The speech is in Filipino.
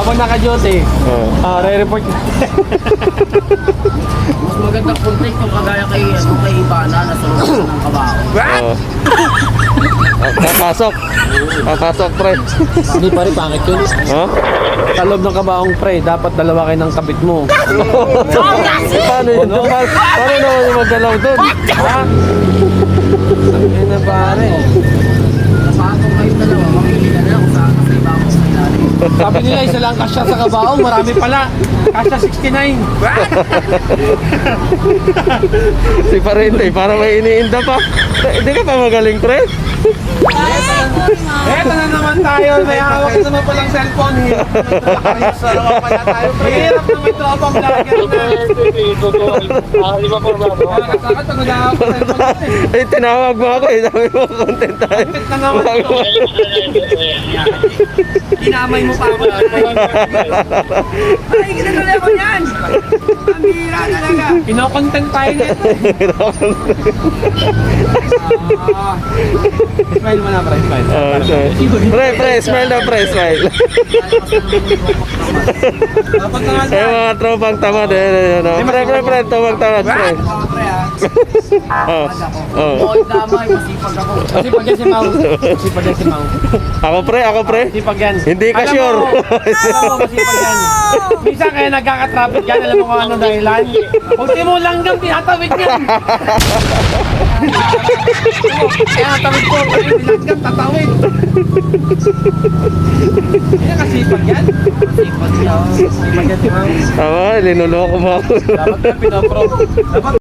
Habang naka-duty, re-report. Mas magandang content kung kagaya kay Ibana na sulong ng kabaho. Papasok. Papasok, pre. Hindi pa rin pangit yun. Ha? Sa loob ng kabaong pre, dapat dalawa kayo ng kabit mo. Paano yun? Paano naman yung magdalaw doon? Ha? Sabi na pare. Napatong kayo dalawa, mamili ka na lang kung saan mas may bangos na ilalim. Sabi nila isa lang kasya sa kabaong, marami pala. Kasya 69. Si Parente, para may iniinda pa. Hindi ka pa magaling, pre? Eto na naman tayo, may hawak na naman palang cellphone. Sa naman pala tayo, pre. Hirap na may tropang vlogger na. Lima po ba? Nakakasakot pag nag-hawak ng cellphone natin. Eh, tinawag mo ako eh. Sabi mo, content tayo. Kapit na naman ito. Dinamay mo pa ako. Ay, ginagala ko yan! Ang bira talaga! Kinokontent tayo nito. Smile mo na, pre. Smile. Pre, smile na, pre, smile. Dapat na nga Eh, mga tropang tamad eh. Pre, tropang tamad, pre. Oh. Oh. Bukod damay, masipag ako. Kasi pag yan si Mau. Kasi pag yan si Mau. Ako, pre, ako, pre. Kasi pag yan. Hindi ka Alam sure. mo, alam mo kasi pag yan. Minsan kaya nagkakatraffic yan. Alam mo kung ano dahilan. Kunti mo langgam, tinatawid yan. Kaya natawid ko. Kaya langgam, tatawid. Kaya kasi pag yan. Masipag yan. Kasi pag yan si Mau. Tama, linuloko mo ako. Dapat yan pinapro. Dapat